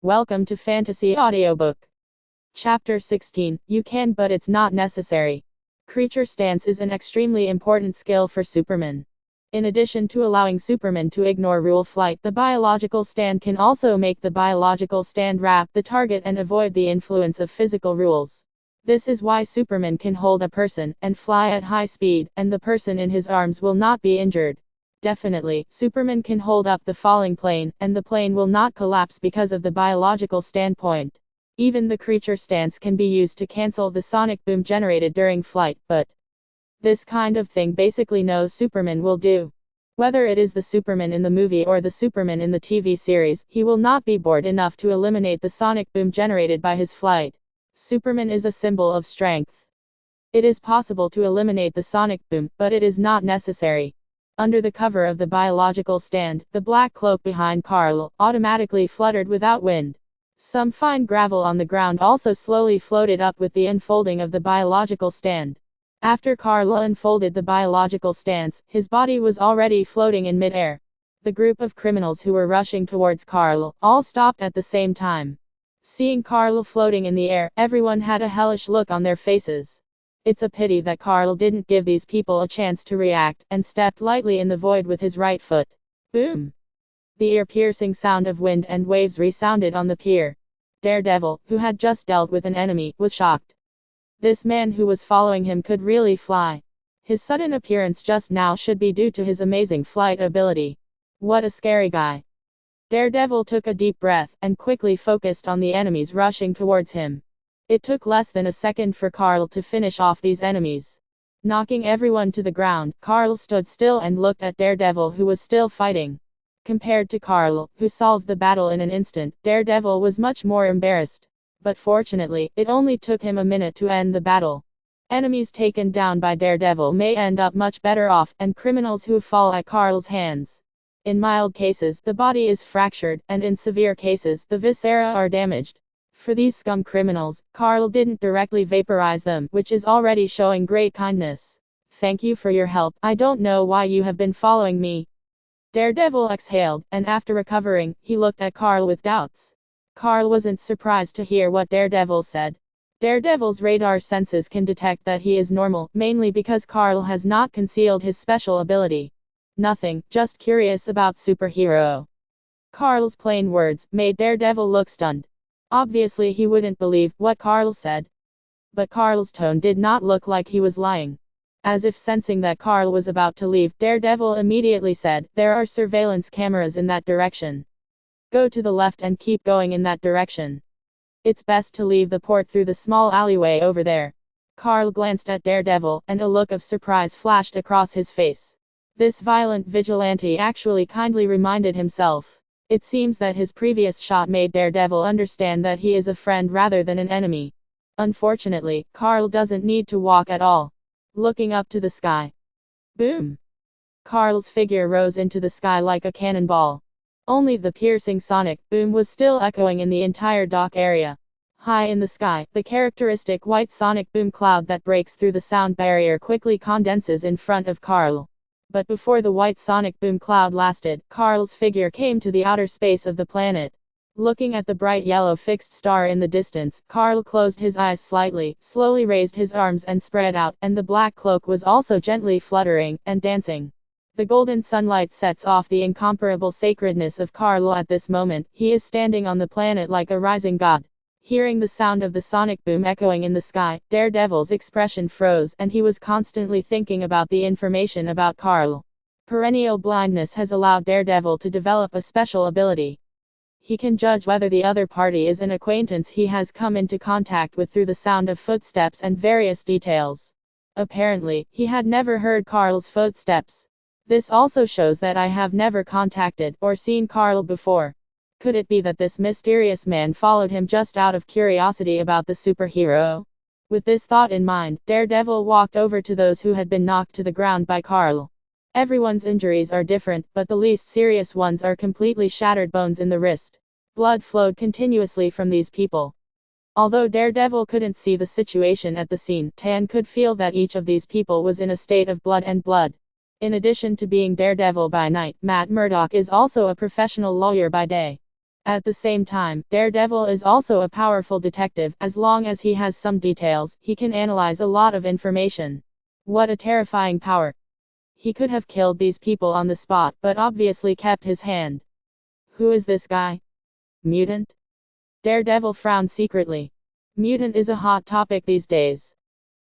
Welcome to Fantasy Audiobook. Chapter 16, You Can But It's Not Necessary. Creature stance is an extremely important skill for Superman. In addition to allowing Superman to ignore rule flight, the biological stand can also make the biological stand wrap the target and avoid the influence of physical rules. This is why Superman can hold a person and fly at high speed, and the person in his arms will not be injured. Definitely, Superman can hold up the falling plane, and the plane will not collapse because of the biological standpoint. Even the creature stance can be used to cancel the sonic boom generated during flight, but this kind of thing basically no Superman will do. Whether it is the Superman in the movie or the Superman in the TV series, he will not be bored enough to eliminate the sonic boom generated by his flight. Superman is a symbol of strength. It is possible to eliminate the sonic boom, but it is not necessary. Under the cover of the biological stand, the black cloak behind Carl automatically fluttered without wind. Some fine gravel on the ground also slowly floated up with the unfolding of the biological stand. After Carl unfolded the biological stance, his body was already floating in midair. The group of criminals who were rushing towards Carl all stopped at the same time. Seeing Carl floating in the air, everyone had a hellish look on their faces. It's a pity that Carl didn't give these people a chance to react, and stepped lightly in the void with his right foot. Boom! The ear-piercing sound of wind and waves resounded on the pier. Daredevil, who had just dealt with an enemy, was shocked. This man who was following him could really fly. His sudden appearance just now should be due to his amazing flight ability. What a scary guy. Daredevil took a deep breath, and quickly focused on the enemies rushing towards him. It took less than a second for Carl to finish off these enemies. Knocking everyone to the ground, Carl stood still and looked at Daredevil, who was still fighting. Compared to Carl, who solved the battle in an instant, Daredevil was much more embarrassed. But fortunately, it only took him a minute to end the battle. Enemies taken down by Daredevil may end up much better off, and criminals who fall at Carl's hands. In mild cases, the body is fractured, and in severe cases, the viscera are damaged. For these scum criminals, Carl didn't directly vaporize them, which is already showing great kindness. Thank you for your help. I don't know why you have been following me. Daredevil exhaled, and after recovering, he looked at Carl with doubts. Carl wasn't surprised to hear what Daredevil said. Daredevil's radar senses can detect that he is normal, mainly because Carl has not concealed his special ability. Nothing, just curious about superhero. Carl's plain words made Daredevil look stunned. Obviously he wouldn't believe what Carl said. But Carl's tone did not look like he was lying. As if sensing that Carl was about to leave, Daredevil immediately said, "There are surveillance cameras in that direction. Go to the left and keep going in that direction. It's best to leave the port through the small alleyway over there." Carl glanced at Daredevil, and a look of surprise flashed across his face. This violent vigilante actually kindly reminded himself. It seems that his previous shot made Daredevil understand that he is a friend rather than an enemy. Unfortunately, Carl doesn't need to walk at all. Looking up to the sky. Boom! Carl's figure rose into the sky like a cannonball. Only the piercing sonic boom was still echoing in the entire dock area. High in the sky, the characteristic white sonic boom cloud that breaks through the sound barrier quickly condenses in front of Carl. But before the white sonic boom cloud lasted, Carl's figure came to the outer space of the planet. Looking at the bright yellow fixed star in the distance, Carl closed his eyes slightly, slowly raised his arms and spread out, and the black cloak was also gently fluttering and dancing. The golden sunlight sets off the incomparable sacredness of Carl at this moment. He is standing on the planet like a rising god. Hearing the sound of the sonic boom echoing in the sky, Daredevil's expression froze, and he was constantly thinking about the information about Carl. Perennial blindness has allowed Daredevil to develop a special ability. He can judge whether the other party is an acquaintance he has come into contact with through the sound of footsteps and various details. Apparently, he had never heard Carl's footsteps. This also shows that I have never contacted or seen Carl before. Could it be that this mysterious man followed him just out of curiosity about the superhero? With this thought in mind, Daredevil walked over to those who had been knocked to the ground by Carl. Everyone's injuries are different, but the least serious ones are completely shattered bones in the wrist. Blood flowed continuously from these people. Although Daredevil couldn't see the situation at the scene, Tan could feel that each of these people was in a state of blood and blood. In addition to being Daredevil by night, Matt Murdock is also a professional lawyer by day. At the same time, Daredevil is also a powerful detective. As long as he has some details, he can analyze a lot of information. What a terrifying power. He could have killed these people on the spot, but obviously kept his hand. Who is this guy? Mutant? Daredevil frowned secretly. Mutant is a hot topic these days.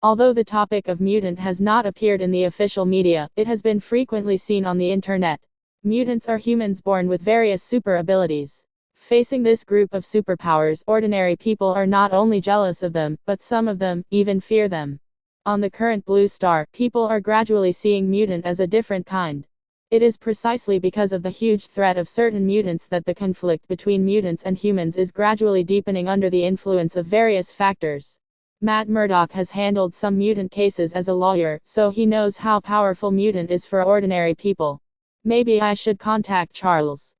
Although the topic of mutant has not appeared in the official media, it has been frequently seen on the internet. Mutants are humans born with various super abilities. Facing this group of superpowers, ordinary people are not only jealous of them, but some of them even fear them. On the current Blue Star, people are gradually seeing mutant as a different kind. It is precisely because of the huge threat of certain mutants that the conflict between mutants and humans is gradually deepening under the influence of various factors. Matt Murdock has handled some mutant cases as a lawyer, so he knows how powerful mutant is for ordinary people. Maybe I should contact Charles.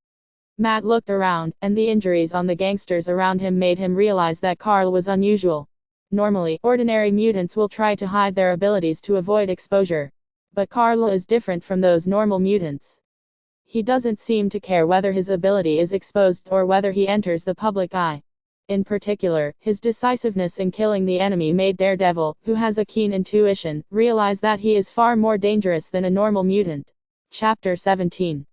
Matt looked around, and the injuries on the gangsters around him made him realize that Carl was unusual. Normally, ordinary mutants will try to hide their abilities to avoid exposure. But Carl is different from those normal mutants. He doesn't seem to care whether his ability is exposed or whether he enters the public eye. In particular, his decisiveness in killing the enemy made Daredevil, who has a keen intuition, realize that he is far more dangerous than a normal mutant. Chapter 17.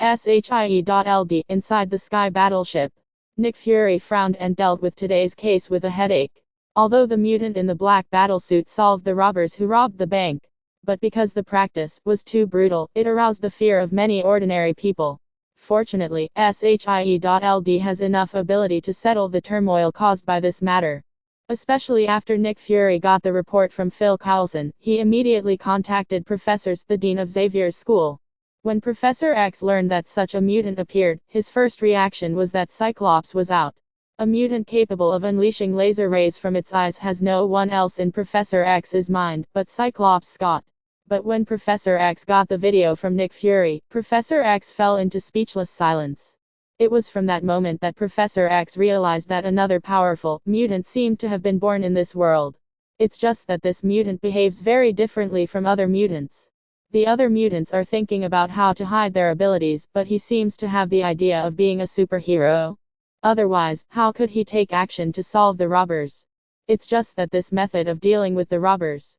SHIE.LD. Inside the Sky Battleship. Nick Fury frowned and dealt with today's case with a headache. Although the mutant in the black battlesuit solved the robbers who robbed the bank, but because the practice was too brutal, it aroused the fear of many ordinary people. Fortunately, SHIE.LD has enough ability to settle the turmoil caused by this matter. Especially after Nick Fury got the report from Phil Coulson, he immediately contacted Professors, the Dean of Xavier's school. When Professor X learned that such a mutant appeared, his first reaction was that Cyclops was out. A mutant capable of unleashing laser rays from its eyes has no one else in Professor X's mind but Cyclops Scott. But when Professor X got the video from Nick Fury, Professor X fell into speechless silence. It was from that moment that Professor X realized that another powerful mutant seemed to have been born in this world. It's just that this mutant behaves very differently from other mutants. The other mutants are thinking about how to hide their abilities, but he seems to have the idea of being a superhero. Otherwise, how could he take action to solve the robbers? It's just that this method of dealing with the robbers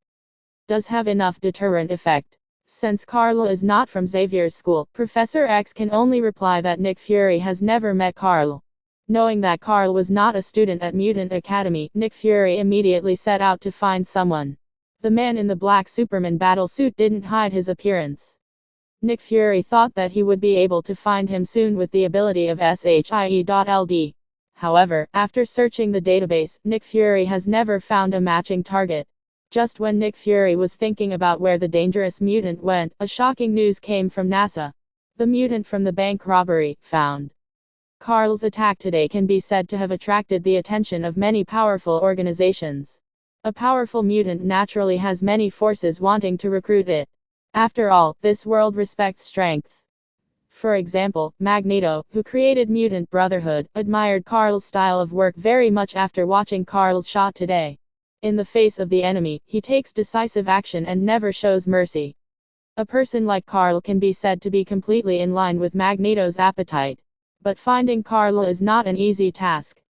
does have enough deterrent effect. Since Carl is not from Xavier's school, Professor X can only reply that Nick Fury has never met Carl. Knowing that Carl was not a student at Mutant Academy, Nick Fury immediately set out to find someone. The man in the black Superman battlesuit didn't hide his appearance. Nick Fury thought that he would be able to find him soon with the ability of SHIE.LD. However, after searching the database, Nick Fury has never found a matching target. Just when Nick Fury was thinking about where the dangerous mutant went, a shocking news came from NASA. The mutant from the bank robbery, found. Carl's attack today can be said to have attracted the attention of many powerful organizations. A powerful mutant naturally has many forces wanting to recruit it. After all, this world respects strength. For example, Magneto, who created Mutant Brotherhood, admired Carl's style of work very much after watching Carl's shot today. In the face of the enemy, he takes decisive action and never shows mercy. A person like Carl can be said to be completely in line with Magneto's appetite. But finding Carl is not an easy task.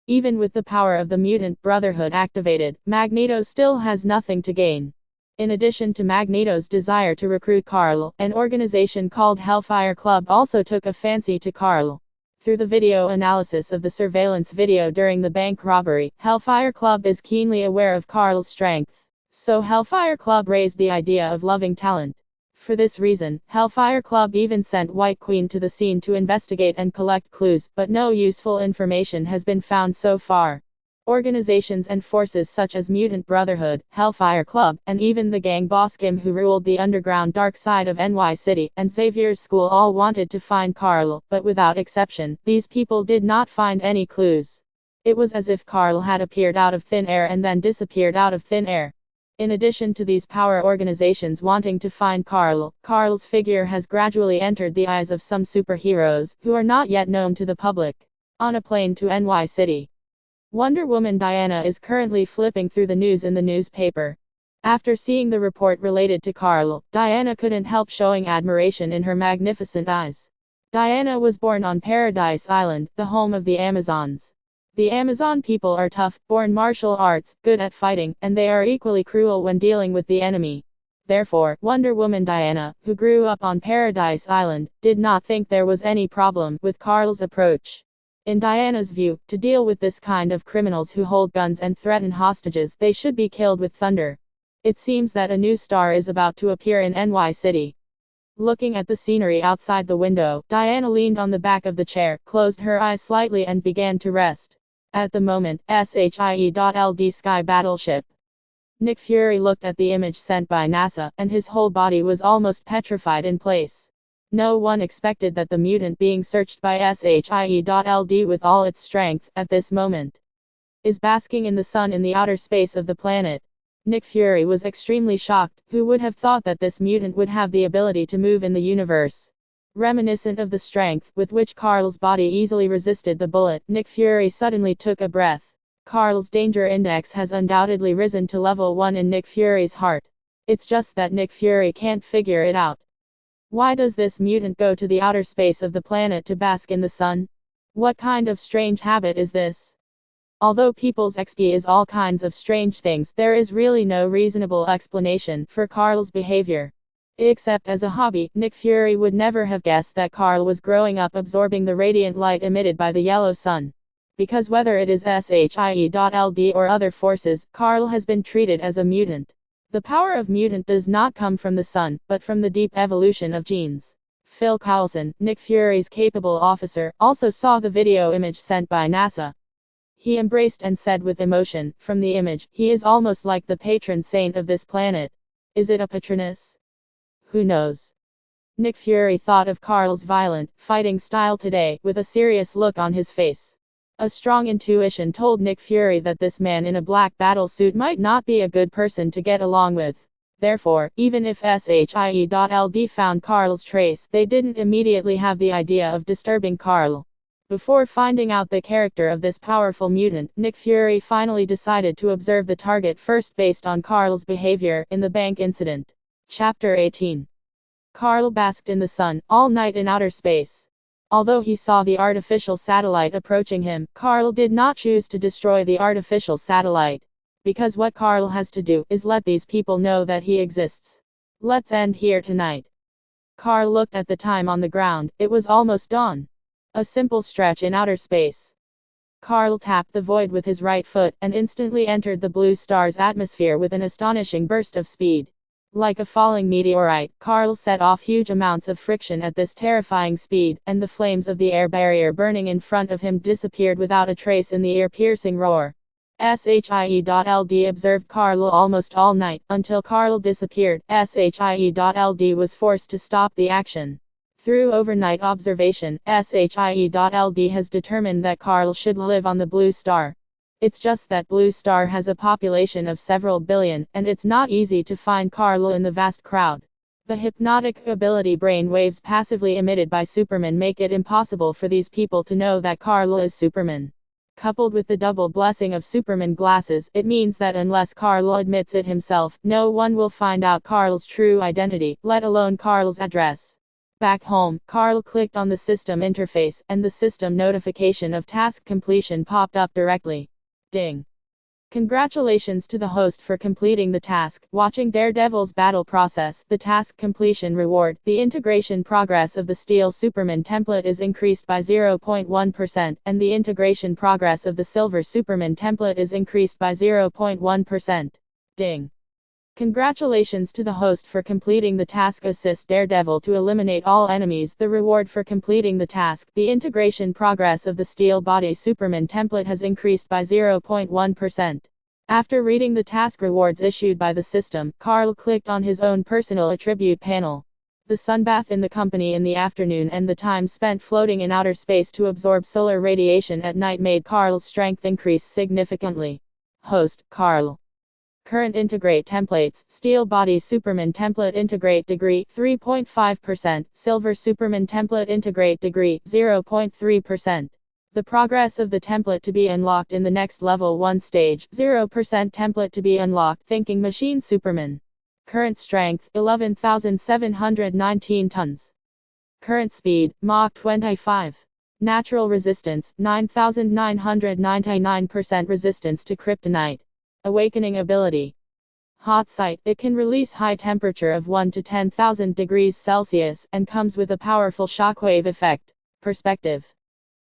Even with the power of the Mutant Brotherhood activated, Magneto still has nothing to gain. In addition to Magneto's desire to recruit Carl, an organization called Hellfire Club also took a fancy to Carl. Through the video analysis of the surveillance video during the bank robbery, Hellfire Club is keenly aware of Carl's strength. So Hellfire Club raised the idea of loving talent. For this reason, Hellfire Club even sent White Queen to the scene to investigate and collect clues, but no useful information has been found so far. Organizations and forces such as Mutant Brotherhood, Hellfire Club, and even the gang boss Kim, who ruled the underground dark side of NY City, and Xavier's school all wanted to find Carl, but without exception, these people did not find any clues. It was as if Carl had appeared out of thin air and then disappeared out of thin air. In addition to these power organizations wanting to find Carl, Carl's figure has gradually entered the eyes of some superheroes, who are not yet known to the public. On a plane to NY City, Wonder Woman Diana is currently flipping through the news in the newspaper. After seeing the report related to Carl, Diana couldn't help showing admiration in her magnificent eyes. Diana was born on Paradise Island, the home of the Amazons. The Amazon people are tough, born martial arts, good at fighting, and they are equally cruel when dealing with the enemy. Therefore, Wonder Woman Diana, who grew up on Paradise Island, did not think there was any problem with Carl's approach. In Diana's view, to deal with this kind of criminals who hold guns and threaten hostages, they should be killed with thunder. It seems that a new star is about to appear in NY City. Looking at the scenery outside the window, Diana leaned on the back of the chair, closed her eyes slightly and began to rest. At the moment, SHIE.LD Sky Battleship. Nick Fury looked at the image sent by NASA, and his whole body was almost petrified in place. No one expected that the mutant being searched by SHIE.LD with all its strength, at this moment, is basking in the sun in the outer space of the planet. Nick Fury was extremely shocked. Who would have thought that this mutant would have the ability to move in the universe? Reminiscent of the strength with which Carl's body easily resisted the bullet, Nick Fury suddenly took a breath. Carl's danger index has undoubtedly risen to level 1 in Nick Fury's heart. It's just that Nick Fury can't figure it out. Why does this mutant go to the outer space of the planet to bask in the sun? What kind of strange habit is this? Although people's XP is all kinds of strange things, there is really no reasonable explanation for Carl's behavior. Except as a hobby, Nick Fury would never have guessed that Carl was growing up absorbing the radiant light emitted by the yellow sun. Because whether it is SHIE.LD or other forces, Carl has been treated as a mutant. The power of mutant does not come from the sun, but from the deep evolution of genes. Phil Coulson, Nick Fury's capable officer, also saw the video image sent by NASA. He embraced and said with emotion, from the image, he is almost like the patron saint of this planet. Is it a patroness? Who knows? Nick Fury thought of Carl's violent, fighting style today, with a serious look on his face. A strong intuition told Nick Fury that this man in a black battle suit might not be a good person to get along with. Therefore, even if SHIE.LD found Carl's trace, they didn't immediately have the idea of disturbing Carl. Before finding out the character of this powerful mutant, Nick Fury finally decided to observe the target first based on Carl's behavior in the bank incident. Chapter 18. Carl basked in the sun, all night in outer space. Although he saw the artificial satellite approaching him, Carl did not choose to destroy the artificial satellite. Because what Carl has to do is let these people know that he exists. Let's end here tonight. Carl looked at the time on the ground. It was almost dawn. A simple stretch in outer space. Carl tapped the void with his right foot, and instantly entered the blue star's atmosphere with an astonishing burst of speed. Like a falling meteorite, Carl set off huge amounts of friction at this terrifying speed, and the flames of the air barrier burning in front of him disappeared without a trace in the ear-piercing roar. SHIE.LD observed Carl almost all night, until Carl disappeared. SHIE.LD was forced to stop the action. Through overnight observation, SHIE.LD has determined that Carl should live on the blue star. It's just that blue star has a population of several billion, and it's not easy to find Carl in the vast crowd. The hypnotic ability brain waves passively emitted by Superman make it impossible for these people to know that Carl is Superman. Coupled with the double blessing of Superman glasses, it means that unless Carl admits it himself, no one will find out Carl's true identity, let alone Carl's address. Back home, Carl clicked on the system interface, and the system notification of task completion popped up directly. Ding. Congratulations to the host for completing the task. Watching Daredevil's battle process, the task completion reward, the integration progress of the Steel Superman template is increased by 0.1%, and the integration progress of the Silver Superman template is increased by 0.1%. Ding. Congratulations to the host for completing the task. Assist Daredevil to eliminate all enemies. The reward for completing the task, the integration progress of the Steel Body Superman template has increased by 0.1%. After reading the task rewards issued by the system, Carl clicked on his own personal attribute panel. The sunbath in the company in the afternoon and the time spent floating in outer space to absorb solar radiation at night made Carl's strength increase significantly. Host, Carl. Current integrate templates, Steel Body Superman template integrate degree 3.5%, Silver Superman template integrate degree 0.3%. The progress of the template to be unlocked in the next level 1 stage, 0% template to be unlocked Thinking Machine Superman. Current strength 11,719 tons. Current speed, Mach 25. Natural resistance, 9999% resistance to kryptonite. Awakening ability. Hot site, it can release high temperature of 1 to 10,000 degrees Celsius, and comes with a powerful shockwave effect. Perspective.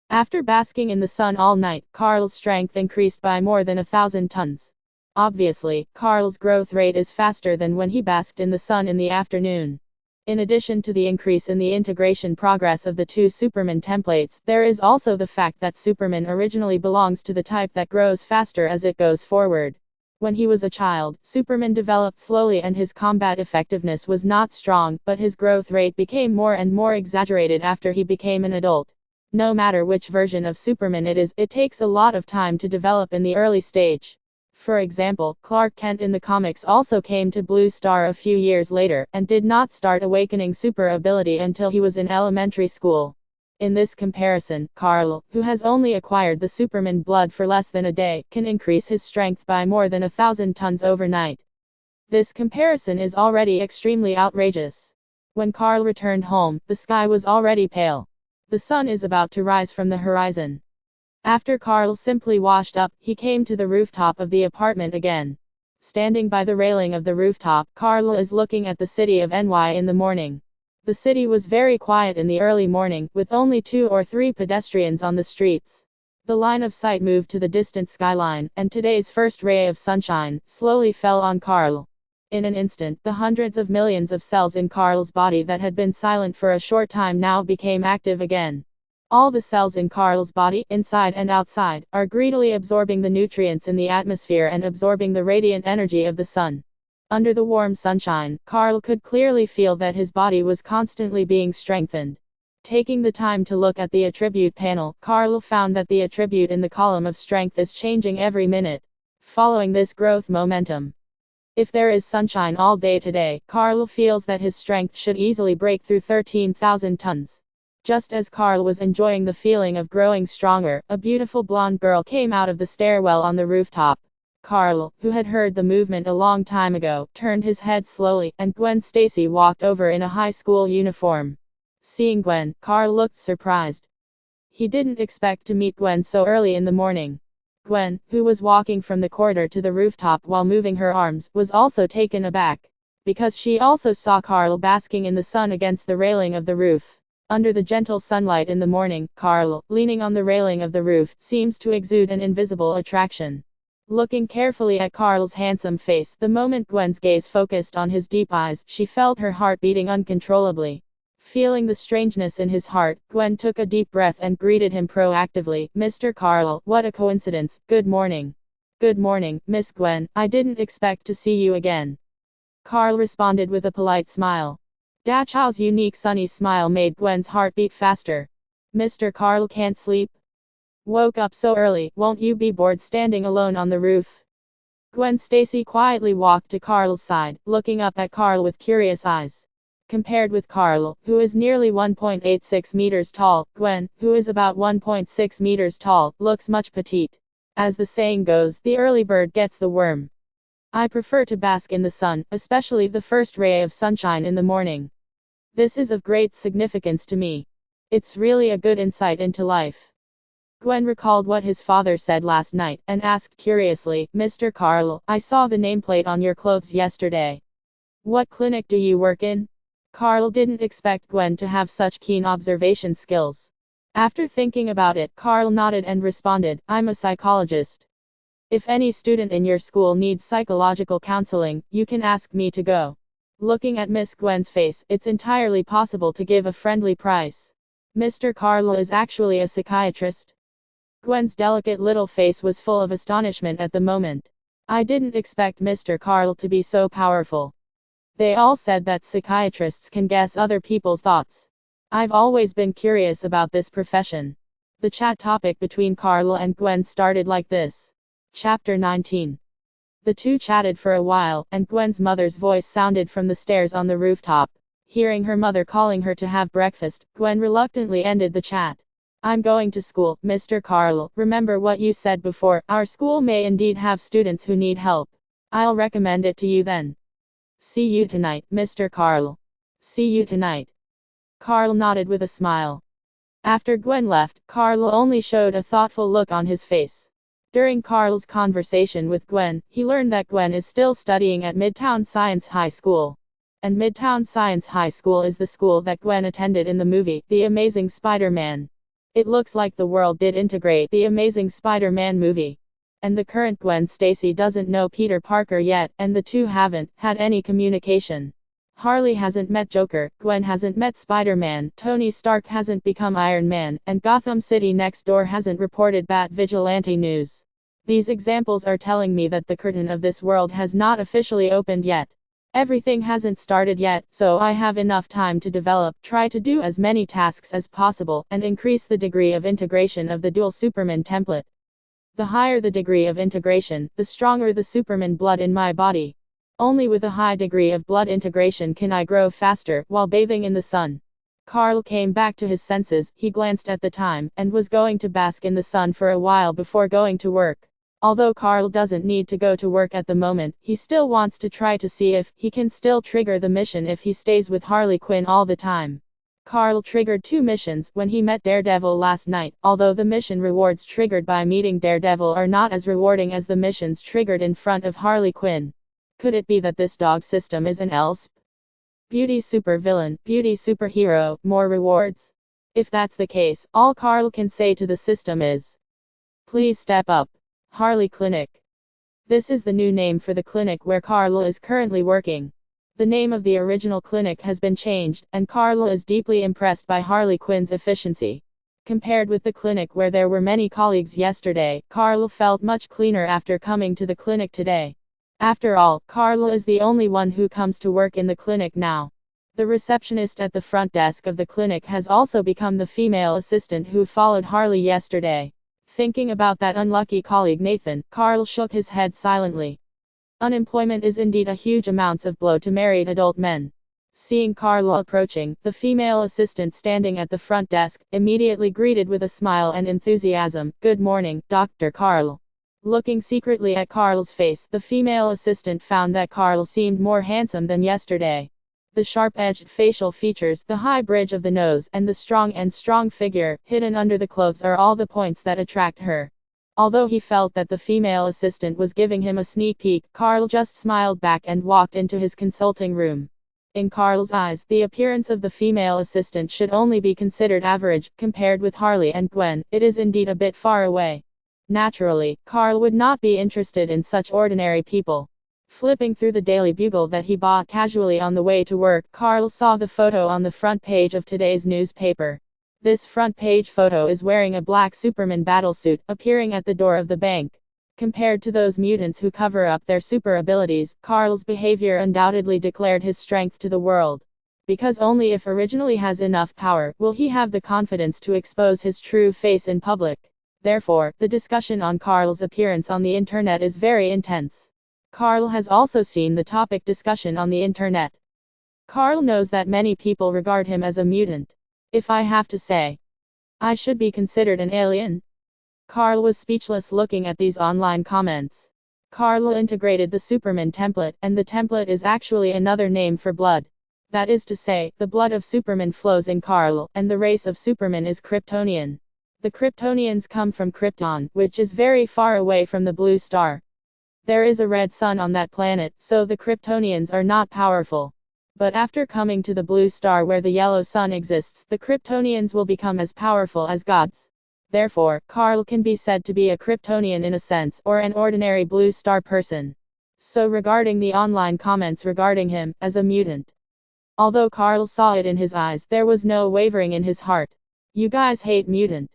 After basking in the sun all night, Carl's strength increased by more than 1,000 tons. Obviously, Carl's growth rate is faster than when he basked in the sun in the afternoon. In addition to the increase in the integration progress of the two Superman templates, there is also the fact that Superman originally belongs to the type that grows faster as it goes forward. When he was a child, Superman developed slowly and his combat effectiveness was not strong, but his growth rate became more and more exaggerated after he became an adult. No matter which version of Superman it is, it takes a lot of time to develop in the early stage. For example, Clark Kent in the comics also came to Blue Star a few years later, and did not start awakening super ability until he was in elementary school. In this comparison, Carl, who has only acquired the Superman blood for less than a day, can increase his strength by more than 1,000 tons overnight. This comparison is already extremely outrageous. When Carl returned home, the sky was already pale. The sun is about to rise from the horizon. After Carl simply washed up, he came to the rooftop of the apartment again. Standing by the railing of the rooftop, Carl is looking at the city of NY in the morning. The city was very quiet in the early morning, with only 2 or 3 pedestrians on the streets. The line of sight moved to the distant skyline, and today's first ray of sunshine slowly fell on Carl. In an instant, the hundreds of millions of cells in Carl's body that had been silent for a short time now became active again. All the cells in Carl's body, inside and outside, are greedily absorbing the nutrients in the atmosphere and absorbing the radiant energy of the sun. Under the warm sunshine, Carl could clearly feel that his body was constantly being strengthened. Taking the time to look at the attribute panel, Carl found that the attribute in the column of strength is changing every minute, following this growth momentum. If there is sunshine all day today, Carl feels that his strength should easily break through 13,000 tons. Just as Carl was enjoying the feeling of growing stronger, a beautiful blonde girl came out of the stairwell on the rooftop. Carl, who had heard the movement a long time ago, turned his head slowly, and Gwen Stacy walked over in a high school uniform. Seeing Gwen, Carl looked surprised. He didn't expect to meet Gwen so early in the morning. Gwen, who was walking from the corridor to the rooftop while moving her arms, was also taken aback, because she also saw Carl basking in the sun against the railing of the roof. Under the gentle sunlight in the morning, Carl, leaning on the railing of the roof, seems to exude an invisible attraction. Looking carefully at Carl's handsome face, the moment Gwen's gaze focused on his deep eyes, she felt her heart beating uncontrollably. Feeling the strangeness in his heart, Gwen took a deep breath and greeted him proactively. "Mr. Carl, what a coincidence. Good morning." "Good morning, Miss Gwen. I didn't expect to see you again." Carl responded with a polite smile. Da Chow's unique sunny smile made Gwen's heart beat faster. "Mr. Carl can't sleep? Woke up so early, won't you be bored standing alone on the roof?" Gwen Stacy quietly walked to Carl's side, looking up at Carl with curious eyes. Compared with Carl, who is nearly 1.86 meters tall, Gwen, who is about 1.6 meters tall, looks much petite. As the saying goes, the early bird gets the worm. I prefer to bask in the sun, especially the first ray of sunshine in the morning. This is of great significance to me. It's really a good insight into life. Gwen recalled what his father said last night, and asked curiously, "Mr. Carl, I saw the nameplate on your clothes yesterday. What clinic do you work in?" Carl didn't expect Gwen to have such keen observation skills. After thinking about it, Carl nodded and responded, "I'm a psychologist. If any student in your school needs psychological counseling, you can ask me to go." Looking at Miss Gwen's face, it's entirely possible to give a friendly price. "Mr. Carl is actually a psychiatrist?" Gwen's delicate little face was full of astonishment at the moment. "I didn't expect Mr. Carl to be so powerful. They all said that psychiatrists can guess other people's thoughts. I've always been curious about this profession." The chat topic between Carl and Gwen started like this. Chapter 19. The two chatted for a while, and Gwen's mother's voice sounded from the stairs on the rooftop. Hearing her mother calling her to have breakfast, Gwen reluctantly ended the chat. "I'm going to school, Mr. Carl. Remember what you said before, our school may indeed have students who need help. I'll recommend it to you then. See you tonight, Mr. Carl." "See you tonight." Carl nodded with a smile. After Gwen left, Carl only showed a thoughtful look on his face. During Carl's conversation with Gwen, he learned that Gwen is still studying at Midtown Science High School. And Midtown Science High School is the school that Gwen attended in the movie, The Amazing Spider-Man. It looks like the world did integrate The Amazing Spider-Man movie. And the current Gwen Stacy doesn't know Peter Parker yet, and the two haven't had any communication. Harley hasn't met Joker, Gwen hasn't met Spider-Man, Tony Stark hasn't become Iron Man, and Gotham City next door hasn't reported Bat Vigilante news. These examples are telling me that the curtain of this world has not officially opened yet. Everything hasn't started yet, so I have enough time to develop, try to do as many tasks as possible, and increase the degree of integration of the dual Superman template. The higher the degree of integration, the stronger the Superman blood in my body. Only with a high degree of blood integration can I grow faster, while bathing in the sun. Carl came back to his senses, he glanced at the time, and was going to bask in the sun for a while before going to work. Although Carl doesn't need to go to work at the moment, he still wants to try to see if he can still trigger the mission if he stays with Harley Quinn all the time. Carl triggered 2 missions when he met Daredevil last night, although the mission rewards triggered by meeting Daredevil are not as rewarding as the missions triggered in front of Harley Quinn. Could it be that this dog system is an ELSP? Beauty supervillain, beauty superhero, more rewards? If that's the case, all Carl can say to the system is, please step up. Harley Clinic. This is the new name for the clinic where Carl is currently working. The name of the original clinic has been changed, and Carl is deeply impressed by Harley Quinn's efficiency. Compared with the clinic where there were many colleagues yesterday, Carl felt much cleaner after coming to the clinic today. After all, Carl is the only one who comes to work in the clinic now. The receptionist at the front desk of the clinic has also become the female assistant who followed Harley yesterday. Thinking about that unlucky colleague Nathan, Carl shook his head silently. Unemployment is indeed a huge amounts of blow to married adult men. Seeing Carl approaching, the female assistant standing at the front desk, immediately greeted with a smile and enthusiasm, "Good morning, Dr. Carl." Looking secretly at Carl's face, the female assistant found that Carl seemed more handsome than yesterday. The sharp-edged facial features, the high bridge of the nose, and the strong figure, hidden under the clothes are all the points that attract her. Although he felt that the female assistant was giving him a sneak peek, Carl just smiled back and walked into his consulting room. In Carl's eyes, the appearance of the female assistant should only be considered average, compared with Harley and Gwen, it is indeed a bit far away. Naturally, Carl would not be interested in such ordinary people. Flipping through the Daily Bugle that he bought casually on the way to work, Carl saw the photo on the front page of today's newspaper. This front page photo is wearing a black Superman battlesuit, appearing at the door of the bank. Compared to those mutants who cover up their super abilities, Carl's behavior undoubtedly declared his strength to the world. Because only if originally has enough power, will he have the confidence to expose his true face in public. Therefore, the discussion on Carl's appearance on the internet is very intense. Carl has also seen the topic discussion on the internet. Carl knows that many people regard him as a mutant. If I have to say, I should be considered an alien? Carl was speechless looking at these online comments. Carl integrated the Superman template, and the template is actually another name for blood. That is to say, the blood of Superman flows in Carl, and the race of Superman is Kryptonian. The Kryptonians come from Krypton, which is very far away from the blue star. There is a red sun on that planet, so the Kryptonians are not powerful. But after coming to the blue star where the yellow sun exists, the Kryptonians will become as powerful as gods. Therefore, Carl can be said to be a Kryptonian in a sense, or an ordinary blue star person. So regarding the online comments regarding him, as a mutant. Although Carl saw it in his eyes, there was no wavering in his heart. You guys hate mutant.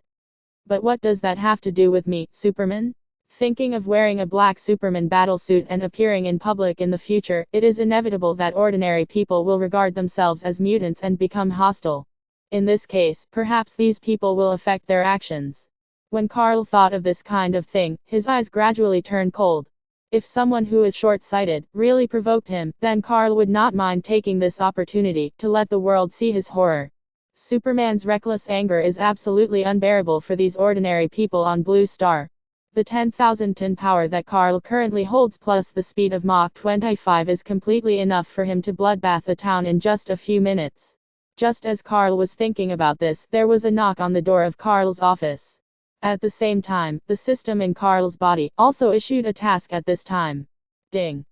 But what does that have to do with me, Superman? Thinking of wearing a black Superman battlesuit and appearing in public in the future, it is inevitable that ordinary people will regard themselves as mutants and become hostile. In this case, perhaps these people will affect their actions. When Carl thought of this kind of thing, his eyes gradually turned cold. If someone who is short-sighted really provoked him, then Carl would not mind taking this opportunity to let the world see his horror. Superman's reckless anger is absolutely unbearable for these ordinary people on Blue Star. The 10,000 ton power that Carl currently holds plus the speed of Mach 25 is completely enough for him to bloodbath a town in just a few minutes. Just as Carl was thinking about this, there was a knock on the door of Carl's office. At the same time, the system in Carl's body also issued a task at this time. Ding.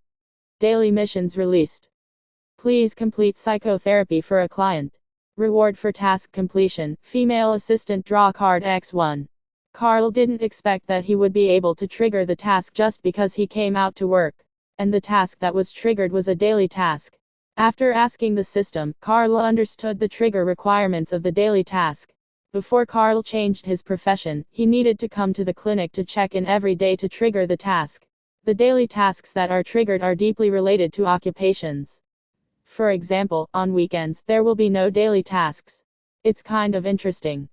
Daily missions released. Please complete psychotherapy for a client. Reward for task completion, female assistant draw card X1. Carl didn't expect that he would be able to trigger the task just because he came out to work. And the task that was triggered was a daily task. After asking the system, Carl understood the trigger requirements of the daily task. Before Carl changed his profession, he needed to come to the clinic to check in every day to trigger the task. The daily tasks that are triggered are deeply related to occupations. For example, on weekends, there will be no daily tasks. It's kind of interesting.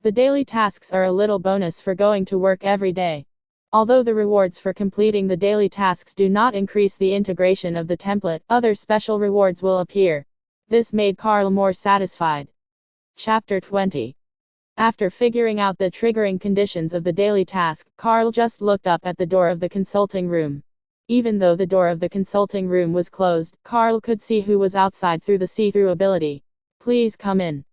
The daily tasks are a little bonus for going to work every day. Although the rewards for completing the daily tasks do not increase the integration of the template, other special rewards will appear. This made Carl more satisfied. Chapter 20. After figuring out the triggering conditions of the daily task, Carl just looked up at the door of the consulting room. Even though the door of the consulting room was closed, Carl could see who was outside through the see-through ability. Please come in.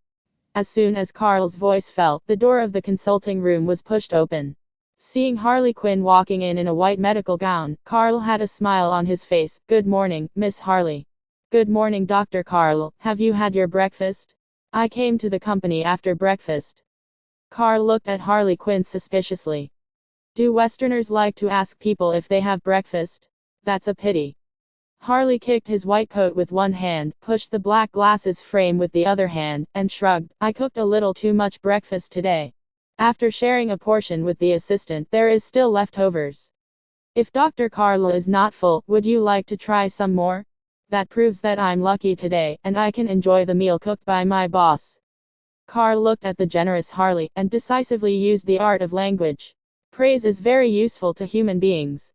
As soon as Carl's voice fell, the door of the consulting room was pushed open. Seeing Harley Quinn walking in a white medical gown, Carl had a smile on his face. Good morning, Miss Harley. Good morning, Dr. Carl. Have you had your breakfast? I came to the company after breakfast. Carl looked at Harley Quinn suspiciously. Do Westerners like to ask people if they have breakfast? That's a pity. Harley kicked his white coat with one hand, pushed the black glasses frame with the other hand, and shrugged. I cooked a little too much breakfast today. After sharing a portion with the assistant, there is still leftovers. If Dr. Carl is not full, would you like to try some more? That proves that I'm lucky today, and I can enjoy the meal cooked by my boss. Carl looked at the generous Harley, and decisively used the art of language. Praise is very useful to human beings.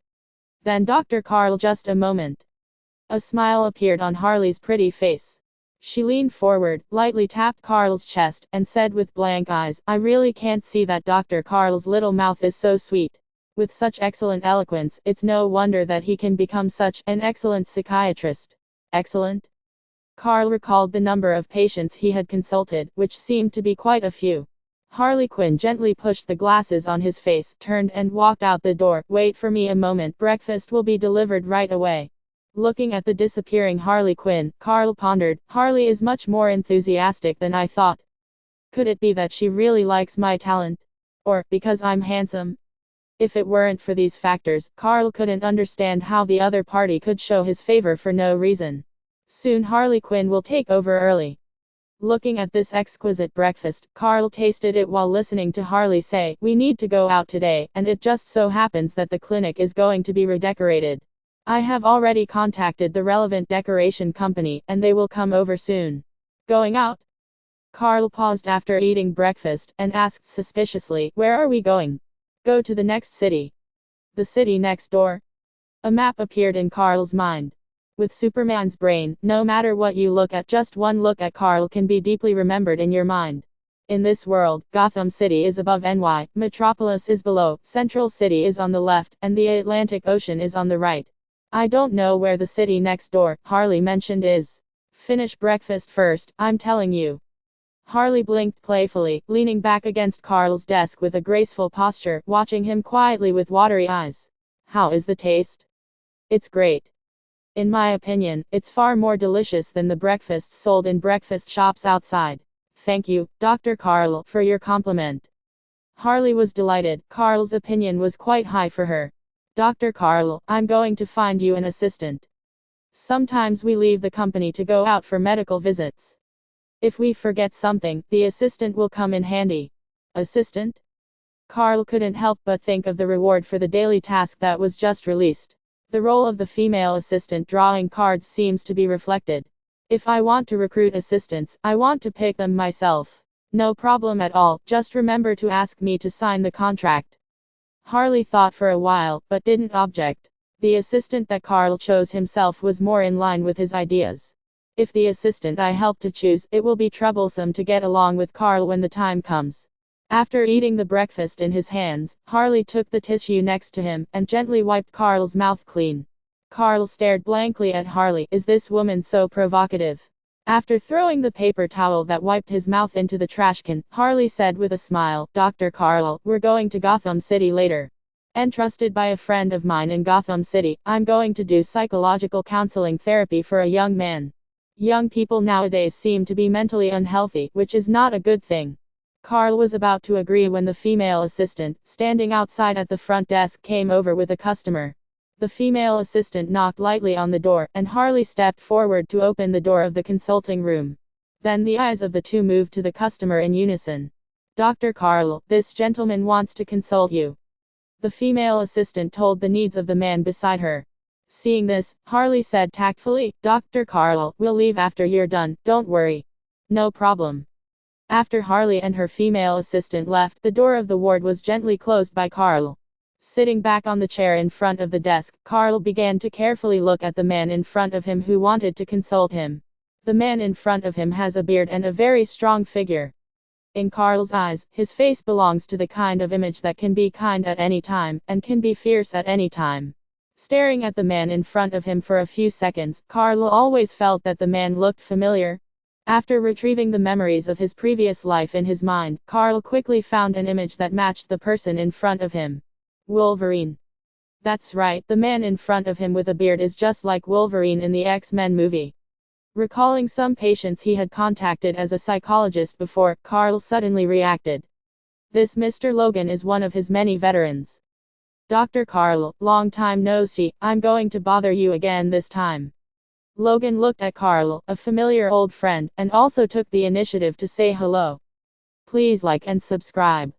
Then Dr. Carl, just a moment. A smile appeared on Harley's pretty face. She leaned forward, lightly tapped Carl's chest, and said with blank eyes, I really can't see that Dr. Carl's little mouth is so sweet. With such excellent eloquence, it's no wonder that he can become such an excellent psychiatrist. Excellent? Carl recalled the number of patients he had consulted, which seemed to be quite a few. Harley Quinn gently pushed the glasses on his face, turned and walked out the door. Wait for me a moment, breakfast will be delivered right away. Looking at the disappearing Harley Quinn, Carl pondered, Harley is much more enthusiastic than I thought. Could it be that she really likes my talent? Or, because I'm handsome? If it weren't for these factors, Carl couldn't understand how the other party could show his favor for no reason. Soon Harley Quinn will take over early. Looking at this exquisite breakfast, Carl tasted it while listening to Harley say, we need to go out today, and it just so happens that the clinic is going to be redecorated. I have already contacted the relevant decoration company, and they will come over soon. Going out? Carl paused after eating breakfast, and asked suspiciously, where are we going? Go to the next city. The city next door? A map appeared in Carl's mind. With Superman's brain, no matter what you look at, just one look at Carl can be deeply remembered in your mind. In this world, Gotham City is above NY, Metropolis is below, Central City is on the left, and the Atlantic Ocean is on the right. I don't know where the city next door, Harley mentioned is. Finish breakfast first, I'm telling you. Harley blinked playfully, leaning back against Carl's desk with a graceful posture, watching him quietly with watery eyes. How is the taste? It's great. In my opinion, it's far more delicious than the breakfasts sold in breakfast shops outside. Thank you, Dr. Carl, for your compliment. Harley was delighted. Carl's opinion was quite high for her. Dr. Carl, I'm going to find you an assistant. Sometimes we leave the company to go out for medical visits. If we forget something, the assistant will come in handy. Assistant? Carl couldn't help but think of the reward for the daily task that was just released. The role of the female assistant drawing cards seems to be reflected. If I want to recruit assistants, I want to pick them myself. No problem at all, just remember to ask me to sign the contract. Harley thought for a while, but didn't object. The assistant that Carl chose himself was more in line with his ideas. If the assistant I help to choose, it will be troublesome to get along with Carl when the time comes. After eating the breakfast in his hands, Harley took the tissue next to him, and gently wiped Carl's mouth clean. Carl stared blankly at Harley. Is this woman so provocative? After throwing the paper towel that wiped his mouth into the trash can, Harley said with a smile, "Dr. Carl, we're going to Gotham City later. Entrusted by a friend of mine in Gotham City, I'm going to do psychological counseling therapy for a young man. Young people nowadays seem to be mentally unhealthy, which is not a good thing." Carl was about to agree when the female assistant, standing outside at the front desk, came over with a customer. The female assistant knocked lightly on the door, and Harley stepped forward to open the door of the consulting room. Then the eyes of the two moved to the customer in unison. "Dr. Carl, this gentleman wants to consult you," the female assistant told the needs of the man beside her. Seeing this, Harley said tactfully, "Dr. Carl, we'll leave after you're done, don't worry." "No problem." After Harley and her female assistant left, the door of the ward was gently closed by Carl. Sitting back on the chair in front of the desk, Carl began to carefully look at the man in front of him who wanted to consult him. The man in front of him has a beard and a very strong figure. In Carl's eyes, his face belongs to the kind of image that can be kind at any time, and can be fierce at any time. Staring at the man in front of him for a few seconds, Carl always felt that the man looked familiar. After retrieving the memories of his previous life in his mind, Carl quickly found an image that matched the person in front of him. Wolverine. That's right, the man in front of him with a beard is just like Wolverine in the X-Men movie. Recalling some patients he had contacted as a psychologist before, Carl suddenly reacted. This Mr. Logan is one of his many veterans. "Dr. Carl, long time no see, I'm going to bother you again this time." Logan looked at Carl, a familiar old friend, and also took the initiative to say hello. Please like and subscribe.